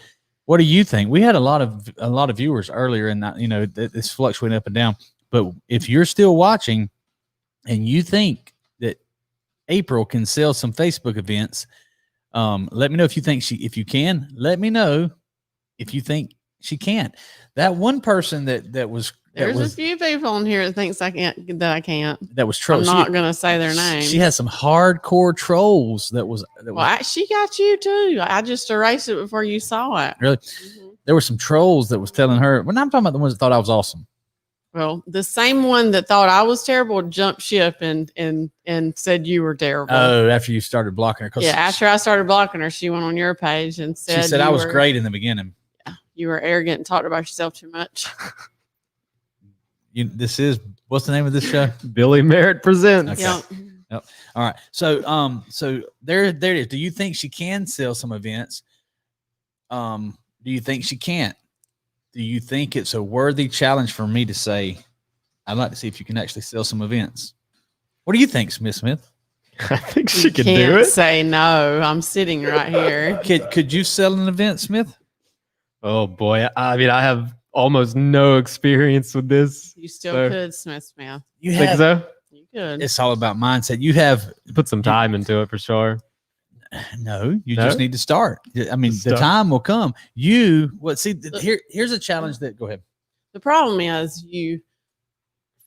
Speaker 1: What do you think? We had a lot of viewers earlier, and you know, it's fluctuating up and down. But if you're still watching and you think that April can sell some Facebook events, let me know if you can. Let me know if you think she can't. That one person
Speaker 3: There's a few people on here that thinks I can't.
Speaker 1: That was trolls.
Speaker 3: I'm not going to say their name.
Speaker 1: She has some hardcore trolls.
Speaker 3: She got you too. I just erased it before you saw it.
Speaker 1: Really? Mm-hmm. There were some trolls that was telling her. When I'm talking about the ones that thought I was awesome.
Speaker 3: Well, the same one that thought I was terrible jumped ship and said you were terrible.
Speaker 1: Oh, after you started blocking her.
Speaker 3: Yeah, after I started blocking her, she went on your page and said,
Speaker 1: she said I was great in the beginning.
Speaker 3: Yeah, you were arrogant and talked about yourself too much.
Speaker 1: What's the name of this show?
Speaker 2: Billy Merritt Presents.
Speaker 3: Okay.
Speaker 1: Yep. All right. So there it is. Do you think she can sell some events? Do you think she can't? Do you think it's a worthy challenge for me to say, I'd like to see if you can actually sell some events? What do you think, Smith?
Speaker 2: I think she could
Speaker 3: can't
Speaker 2: do it.
Speaker 3: Say no. I'm sitting right here.
Speaker 1: Could you sell an event, Smith?
Speaker 2: Oh boy. I mean, I have almost no experience with this.
Speaker 3: You still could, Smith.
Speaker 1: You
Speaker 2: think so?
Speaker 3: You could.
Speaker 1: It's all about mindset. You have
Speaker 2: put some time into it for sure.
Speaker 1: No, you just need to start. I mean, the time will come. Here's a challenge that, go ahead.
Speaker 3: The problem is you,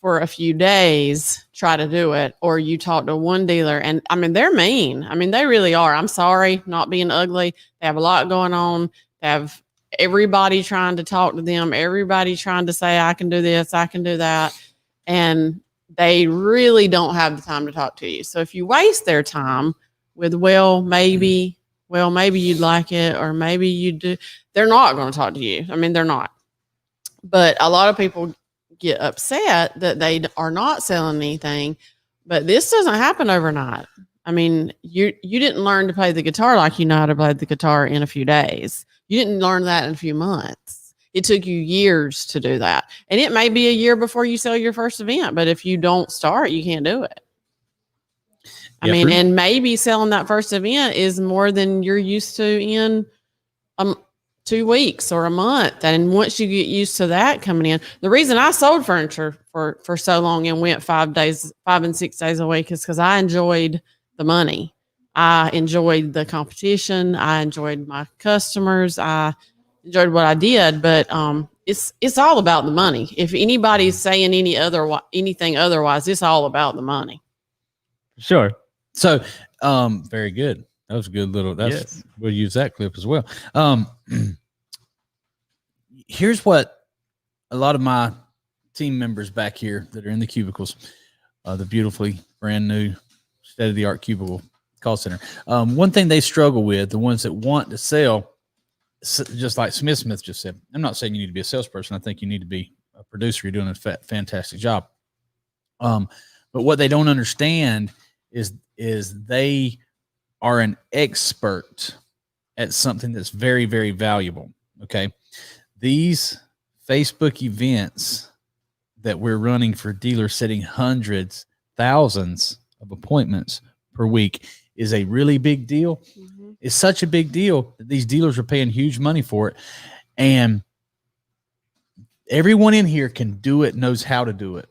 Speaker 3: for a few days, try to do it, or you talk to one dealer, and I mean, they're mean. I mean, they really are. I'm sorry, not being ugly. They have a lot going on. They have everybody trying to talk to them, everybody trying to say, I can do this, I can do that. And they really don't have the time to talk to you. So if you waste their time with, maybe you'd like it, or maybe you do, they're not going to talk to you. I mean, they're not. But a lot of people get upset that they are not selling anything, but this doesn't happen overnight. I mean, you didn't learn to play the guitar like you know how to play the guitar in a few days. You didn't learn that in a few months. It took you years to do that. And it may be a year before you sell your first event, but if you don't start, you can't do it. I mean, and maybe selling that first event is more than you're used to in 2 weeks or a month. And once you get used to that coming in, the reason I sold furniture for so long and went 5 and 6 days a week is because I enjoyed the money. I enjoyed the competition. I enjoyed my customers. I enjoyed what I did, but it's all about the money. If anybody's saying anything otherwise, it's all about the money.
Speaker 2: Sure.
Speaker 1: So, very good. That was a good little. We'll use that clip as well. Here's what a lot of my team members back here that are in the cubicles, the beautifully brand new state-of-the-art cubicle call center. One thing they struggle with, the ones that want to sell, just like Smith just said, I'm not saying you need to be a salesperson. I think you need to be a producer. You're doing a fantastic job. But what they don't understand is they are an expert at something that's very, very valuable. Okay. These Facebook events that we're running for dealers setting hundreds, thousands of appointments per week is a really big deal. Mm-hmm. It's such a big deal that these dealers are paying huge money for it. And everyone in here can do it, knows how to do it.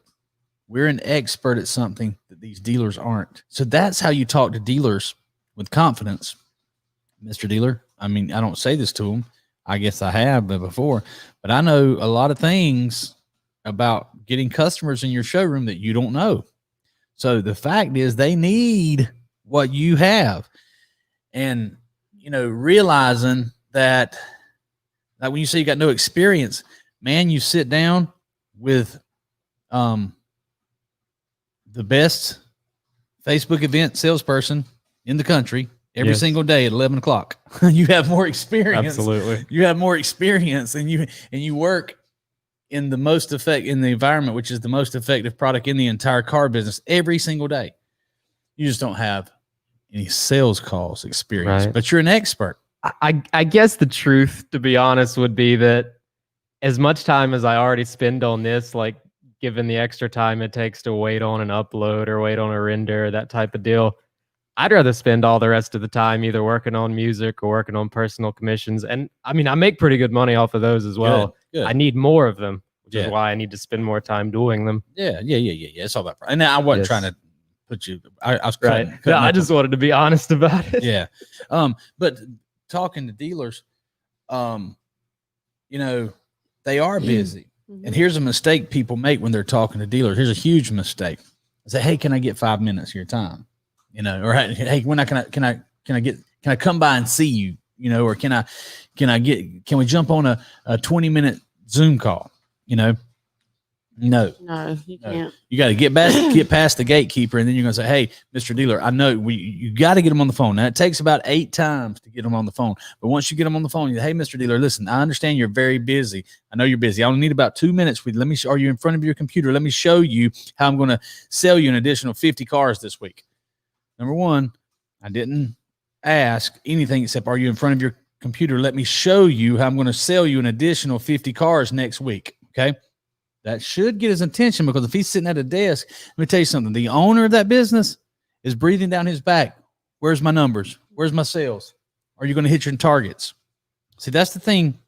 Speaker 1: we're an expert at something that these dealers aren't. So that's how you talk to dealers with confidence. Mr. Dealer, I mean, I don't say this to them. I guess I have before, but I know a lot of things about getting customers in your showroom that you don't know. So the fact is they need what you have. And, you know, realizing that when you say you got no experience, man, you sit down with the best Facebook event salesperson in the country every single day at 11 o'clock. You have more experience.
Speaker 2: Absolutely.
Speaker 1: You have more experience, and you work in the environment, which is the most effective product in the entire car business every single day. You just don't have any sales calls experience, but you're an expert.
Speaker 2: I guess the truth, to be honest, would be that as much time as I already spend on this, like given the extra time it takes to wait on an upload or wait on a render, that type of deal, I'd rather spend all the rest of the time either working on music or working on personal commissions. And I mean, I make pretty good money off of those as well. Good. I need more of them, which is why I need to spend more time doing them.
Speaker 1: Yeah. It's all about, and I wasn't trying to put you, I was cutting
Speaker 2: no, I just wanted to be honest about it.
Speaker 1: Yeah. But talking to dealers, you know, they are busy. And here's a mistake people make when they're talking to dealers. Here's a huge mistake. I say, hey, can I get 5 minutes of your time? You know, or hey, when can I come by and see you? You know, or can we jump on a 20-minute Zoom call? You know, no,
Speaker 3: you can't.
Speaker 1: You got to get past the gatekeeper, and then you're going to say, hey, Mr. Dealer, I know you got to get them on the phone. Now it takes about 8 times to get them on the phone, but once you get them on the phone, you say, hey, Mr. Dealer, listen, I understand you're very busy. I know you're busy. I only need about 2 minutes. Are you in front of your computer? Let me show you how I'm going to sell you an additional 50 cars this week. Number one, I didn't ask anything except, are you in front of your computer? Let me show you how I'm going to sell you an additional 50 cars next week. Okay. That should get his attention, because if he's sitting at a desk, let me tell you something. The owner of that business is breathing down his back. Where's my numbers? Where's my sales? Are you going to hit your targets? See, that's the thing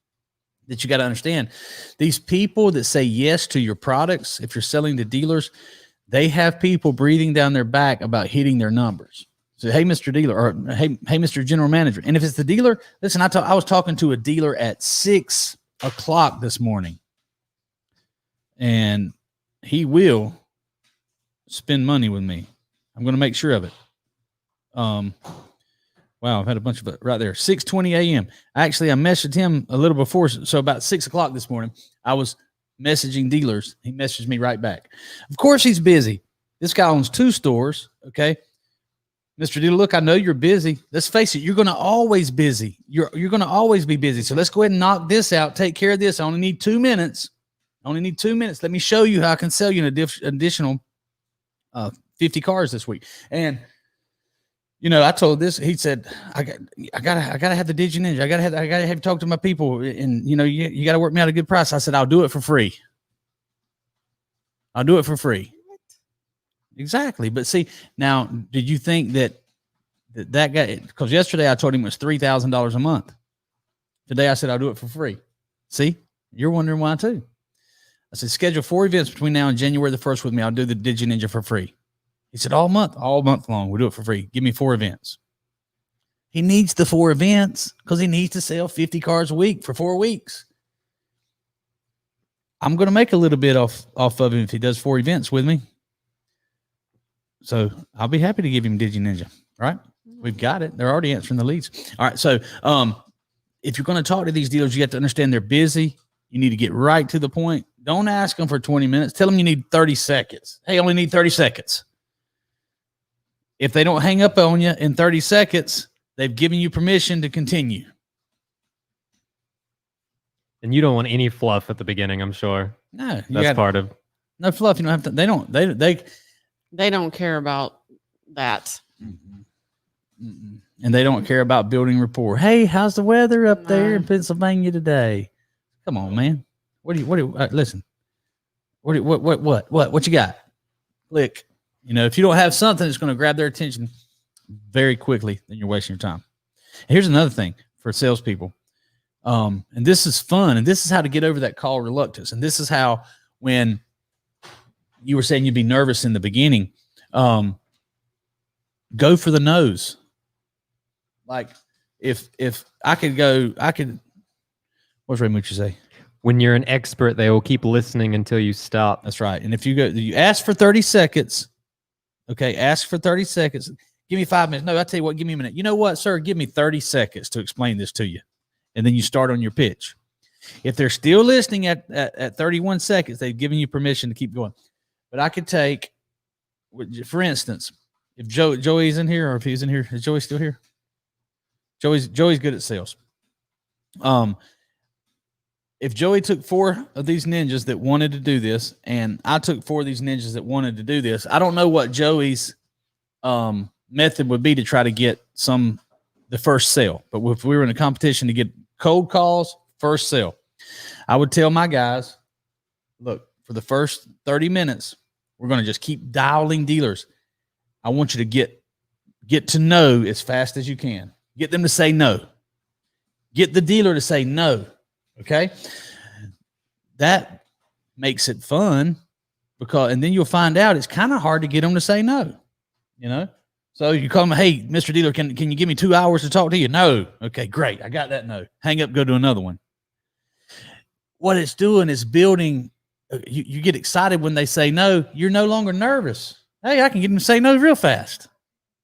Speaker 1: that you got to understand. These people that say yes to your products, if you're selling to dealers, they have people breathing down their back about hitting their numbers. So, hey, Mr. Dealer, or hey, Mr. General Manager. And if it's the dealer, listen, I was talking to a dealer at 6 o'clock this morning, and he will spend money with me. I'm going to make sure of it. Wow, I've had a bunch of it right there. 6:20 a.m. Actually, I messaged him a little before, so about 6 o'clock this morning, I was messaging dealers. He messaged me right back. Of course, he's busy. This guy owns 2 stores. Okay, Mr. Dealer, look, I know you're busy. Let's face it, you're going to always busy. You're going to always be busy. So let's go ahead and knock this out. Take care of this. I only need 2 minutes. Let me show you how I can sell you an additional 50 cars this week. And you know, I told this. He said, "I gotta have the Digi Ninja. I gotta have you talk to my people, and you know, you got to work me out a good price." I said, "I'll do it for free. I'll do it for free." Exactly. But see, now, did you think that guy? Because yesterday I told him it was $3,000 a month. Today I said I'll do it for free. See, you're wondering why too. I said, schedule 4 events between now and January the 1st with me. I'll do the Digi Ninja for free. He said, all month long. We'll do it for free. Give me 4 events. He needs the 4 events because he needs to sell 50 cars a week for 4 weeks. I'm going to make a little bit off of him if he does 4 events with me. So I'll be happy to give him Digi Ninja, right? We've got it. They're already answering the leads. All right. So if you're going to talk to these dealers, you have to understand they're busy. You need to get right to the point. Don't ask them for 20 minutes. Tell them you need 30 seconds. Hey, I only need 30 seconds. If they don't hang up on you in 30 seconds, they've given you permission to continue.
Speaker 2: And you don't want any fluff at the beginning, I'm sure.
Speaker 1: No,
Speaker 2: that's part of.
Speaker 1: No fluff. You don't have to. They
Speaker 3: don't care about that.
Speaker 1: And they don't care about building rapport. Hey, how's the weather up there in Pennsylvania today? Come on, man. Listen. What you got? Click. You know, if you don't have something that's going to grab their attention very quickly, then you're wasting your time. And here's another thing for salespeople. And this is fun. And this is how to get over that call reluctance. And this is how, when you were saying you'd be nervous in the beginning. Go for the nose. Like if I could go, what's Ray Mooch say?
Speaker 2: When you're an expert, they will keep listening until you stop.
Speaker 1: That's right. And if you ask for 30 seconds, okay, ask for 30 seconds. Give me 5 minutes. No, I tell you what, give me a minute. You know what, sir? Give me 30 seconds to explain this to you. And then you start on your pitch. If they're still listening at 31 seconds, they've given you permission to keep going. But I could take, for instance, if Joey's in here, or if he's in here, is Joey still here? Joey's good at sales. If Joey took 4 of these ninjas that wanted to do this, and I took 4 of these ninjas that wanted to do this, I don't know what Joey's method would be to try to get the first sale. But if we were in a competition to get cold calls, first sale, I would tell my guys, look, for the first 30 minutes, we're going to just keep dialing dealers. I want you to get to no as fast as you can. Get them to say no. Get the dealer to say no. Okay. That makes it fun and then you'll find out it's kind of hard to get them to say no, So you call them, hey, Mr. Dealer, can you give me 2 hours to talk to you? No. Okay, great. I got that no. Hang up, go to another one. What it's doing is building. You get excited when they say no. You're no longer nervous. Hey, I can get them to say no real fast.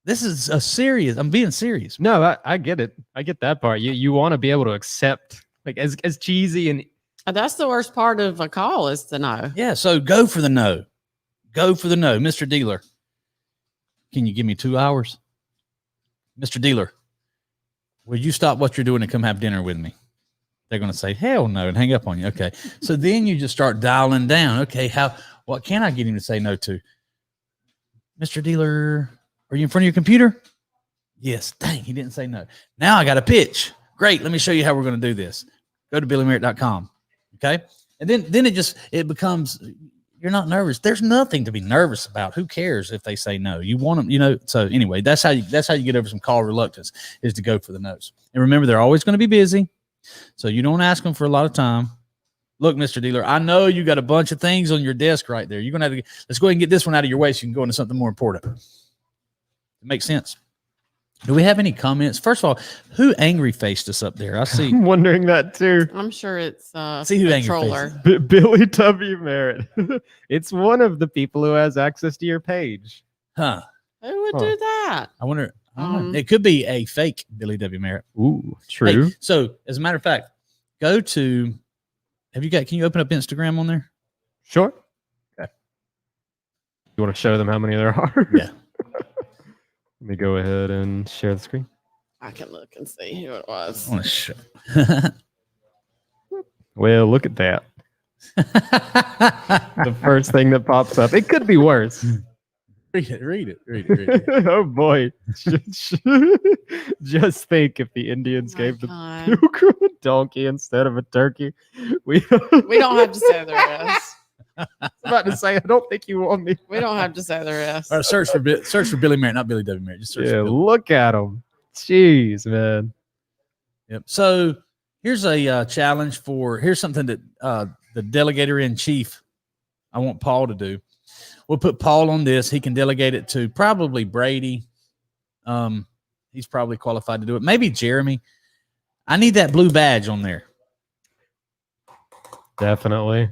Speaker 1: This is I'm being serious.
Speaker 2: No, I get it. I get that part. You want to be able to accept, like, as cheesy and
Speaker 3: That's the worst part of a call is the no.
Speaker 1: Yeah, so go for the no. Go for the no. Mr. Dealer, can you give me 2 hours? Mr. Dealer, will you stop what you're doing and come have dinner with me? They're going to say, hell no, and hang up on you. Okay. So then you just start dialing down. Okay, what can I get him to say no to? Mr. Dealer, are you in front of your computer? Yes. Dang, he didn't say no. Now I got a pitch. Great. Let me show you how we're going to do this. Go to BillyMerritt.com. Okay. And then it becomes, you're not nervous. There's nothing to be nervous about. Who cares if they say no? You want them, So anyway, that's how you get over some call reluctance, is to go for the no's. And remember, they're always going to be busy. So you don't ask them for a lot of time. Look, Mr. Dealer, I know you got a bunch of things on your desk right there. You're going to have to, let's go ahead and get this one out of your way so you can go into something more important. It makes sense. Do we have any comments? First of all, who angry faced us up there? I see.
Speaker 2: I'm wondering that too.
Speaker 3: I'm sure it's
Speaker 1: see who
Speaker 3: controller.
Speaker 2: Billy W. Merritt. It's one of the people who has access to your page.
Speaker 1: Huh.
Speaker 3: Who would do that?
Speaker 1: I wonder. It could be a fake Billy W. Merritt.
Speaker 2: Ooh, true.
Speaker 1: Hey, so as a matter of fact, go to, can you open up Instagram on there?
Speaker 2: Sure.
Speaker 1: Okay.
Speaker 2: You want to show them how many there are?
Speaker 1: Yeah.
Speaker 2: Let me go ahead and share the screen.
Speaker 3: I can look and see who it was.
Speaker 1: I want to show.
Speaker 2: Well, look at that. The first thing that pops up. It could be worse.
Speaker 1: Read it.
Speaker 2: Oh boy. Just think if the Indians gave the
Speaker 3: God.
Speaker 2: pilgrim a donkey instead of a turkey.
Speaker 3: We don't have to say the rest.
Speaker 2: I was about to say, I don't think you want me.
Speaker 3: We don't have to say the rest.
Speaker 1: All right, search for Billy Merritt, not Billy W. Merritt. Just search for Billy.
Speaker 2: Look at him. Jeez, man.
Speaker 1: Yep. So here's a challenge here's something that the delegator in chief, I want Paul to do. We'll put Paul on this. He can delegate it to probably Brady. He's probably qualified to do it. Maybe Jeremy. I need that blue badge on there.
Speaker 2: Definitely.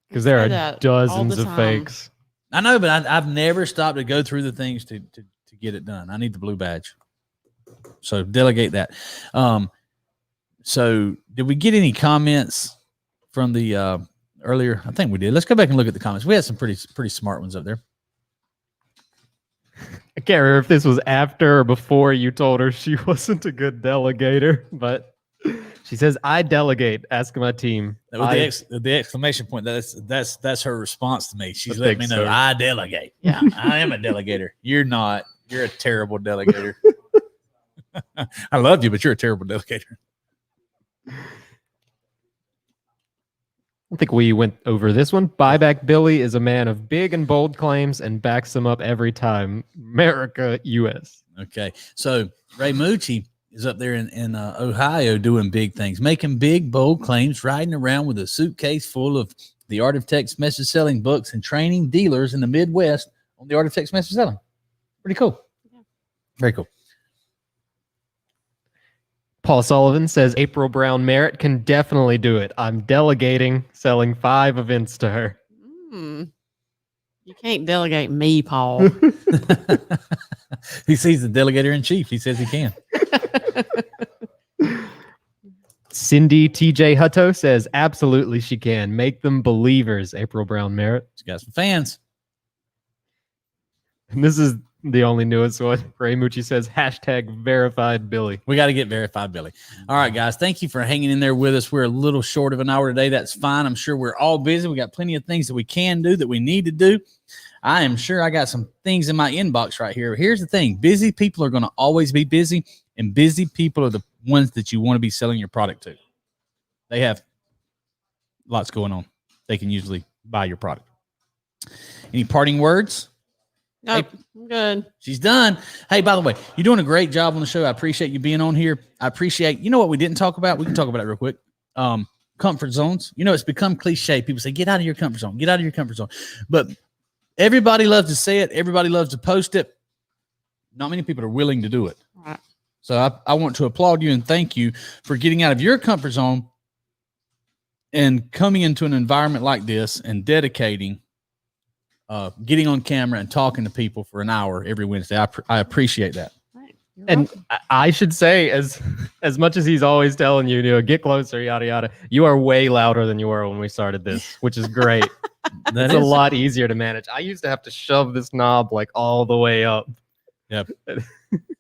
Speaker 2: Because there are dozens of fakes.
Speaker 1: I know, but I've never stopped to go through the things to get it done. I need the blue badge. So delegate that. So did we get any comments from the earlier? I think we did. Let's go back and look at the comments. We had some pretty smart ones up there.
Speaker 2: I can't remember if this was after or before you told her she wasn't a good delegator, but she says, I delegate. Ask my team.
Speaker 1: With the exclamation point, that's her response to me. She's letting me know, so. I delegate. Yeah, I am a delegator. You're not. You're a terrible delegator. I love you, but you're a terrible delegator.
Speaker 2: I think we went over this one. Buyback Billy is a man of big and bold claims and backs them up every time. America, U.S.
Speaker 1: Okay. So Ray Moochie is up there in Ohio doing big things, making big, bold claims, riding around with a suitcase full of The Art of Text Message Selling books and training dealers in the Midwest on the Art of Text Message Selling. Pretty cool. Yeah. Very cool.
Speaker 2: Paul Sullivan says April Brown Merritt can definitely do it. I'm delegating, selling 5 events to her.
Speaker 3: You can't delegate me, Paul.
Speaker 1: He sees the delegator in chief. He says he can.
Speaker 2: Cindy TJ Hutto says absolutely she can. Make them believers, April Brown Merritt.
Speaker 1: She's got some fans.
Speaker 2: And this is the only newest one. Ray Mucci says hashtag verified Billy.
Speaker 1: We got to get verified Billy. All right, guys. Thank you for hanging in there with us. We're a little short of an hour today. That's fine. I'm sure we're all busy. We got plenty of things that we can do, that we need to do. I am sure I got some things in my inbox right here. Here's the thing. Busy people are going to always be busy, and busy people are the ones that you want to be selling your product to. They have lots going on. They can usually buy your product. Any parting words?
Speaker 3: Nope,
Speaker 1: Hey,
Speaker 3: I'm good.
Speaker 1: she's done. Hey, by the way, you're doing a great job on the show. I appreciate you being on here. I appreciate, you know what we didn't talk about? We can talk about it real quick. Comfort zones. You know, it's become cliche. People say, get out of your comfort zone. Get out of your comfort zone. But everybody loves to say it. Everybody loves to post it. Not many people are willing to do it.
Speaker 3: Right.
Speaker 1: So I want to applaud you and thank you for getting out of your comfort zone and coming into an environment like this and dedicating, getting on camera and talking to people for an hour every Wednesday. I appreciate that.
Speaker 3: Right.
Speaker 2: And I should say, as much as he's always telling you, get closer, yada, yada, you are way louder than you were when we started this, which is great. It's a lot easier to manage. I used to have to shove this knob like all the way up.
Speaker 1: Yep.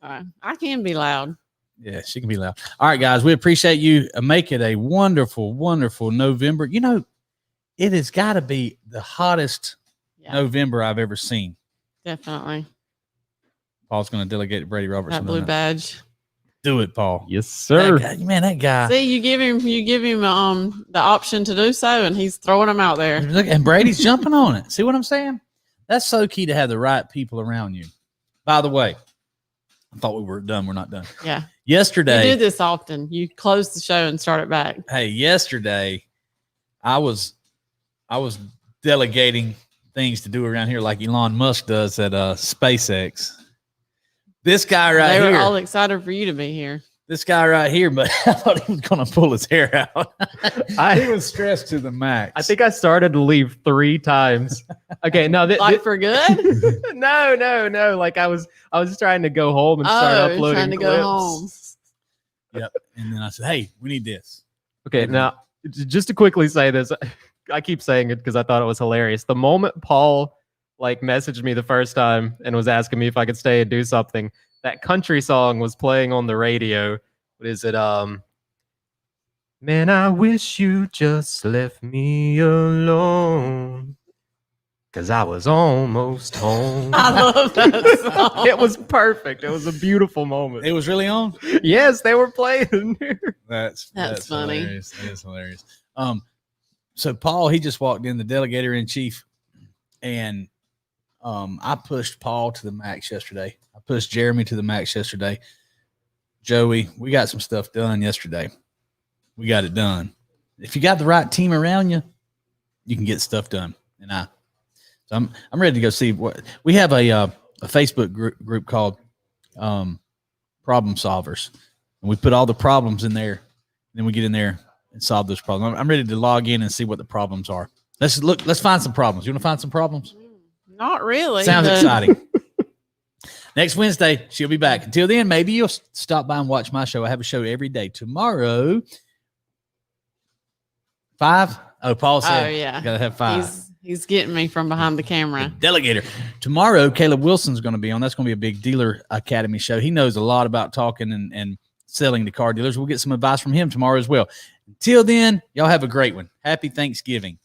Speaker 3: I can be loud.
Speaker 1: Yeah, she can be loud. All right, guys, we appreciate you. Make it a wonderful, wonderful November. You know, it has got to be the hottest November I've ever seen.
Speaker 3: Definitely.
Speaker 1: Paul's going to delegate to Brady Robertson.
Speaker 3: That blue badge.
Speaker 1: Do it, Paul.
Speaker 2: Yes, sir.
Speaker 1: That guy, that guy.
Speaker 3: See, you give him the option to do so, and he's throwing them out there.
Speaker 1: Look, and Brady's jumping on it. See what I'm saying? That's so key to have the right people around you. By the way, I thought we were done. We're not done.
Speaker 3: Yeah.
Speaker 1: Yesterday.
Speaker 3: You do this often. You close the show and start it back.
Speaker 1: Hey, yesterday, I was delegating things to do around here like Elon Musk does at SpaceX. This guy right here.
Speaker 3: They were all excited for you to be here.
Speaker 1: This guy right here, but I thought he was going to pull his hair out. He was stressed to the max.
Speaker 2: I think I started to leave 3 times. Okay, no,
Speaker 3: for good?
Speaker 2: no. Like I was trying to go home and start uploading.
Speaker 3: Trying to go home.
Speaker 1: Yep. And then I said, "Hey, we need this."
Speaker 2: Okay, now just to quickly say this, I keep saying it because I thought it was hilarious. The moment Paul messaged me the first time and was asking me if I could stay and do something, that country song was playing on the radio. What is it? Man, I wish you just left me alone, 'cause I was almost home.
Speaker 3: I love that song.
Speaker 2: It was perfect. It was a beautiful moment.
Speaker 1: It was really on.
Speaker 2: Yes, they were playing.
Speaker 1: That's
Speaker 3: funny.
Speaker 1: Hilarious. That is hilarious. So Paul, he just walked in, the delegator in chief, and I pushed Paul to the max yesterday. I pushed Jeremy to the max yesterday. Joey, we got some stuff done yesterday. We got it done. If you got the right team around you, you can get stuff done. So I'm ready to go see what we have a Facebook group called Problem Solvers, and we put all the problems in there. And then we get in there and solve those problems. I'm ready to log in and see what the problems are. Let's find some problems. You want to find some problems?
Speaker 3: Not really.
Speaker 1: Sounds exciting. Next Wednesday, she'll be back. Until then, maybe you'll stop by and watch my show. I have a show every day. Tomorrow, 5. Oh, Paul said,
Speaker 3: yeah.
Speaker 1: Got to have 5.
Speaker 3: He's getting me from behind the camera.
Speaker 1: Delegator. Tomorrow, Caleb Wilson's going to be on. That's going to be a big Dealer Academy show. He knows a lot about talking and selling to car dealers. We'll get some advice from him tomorrow as well. Until then, y'all have a great one. Happy Thanksgiving.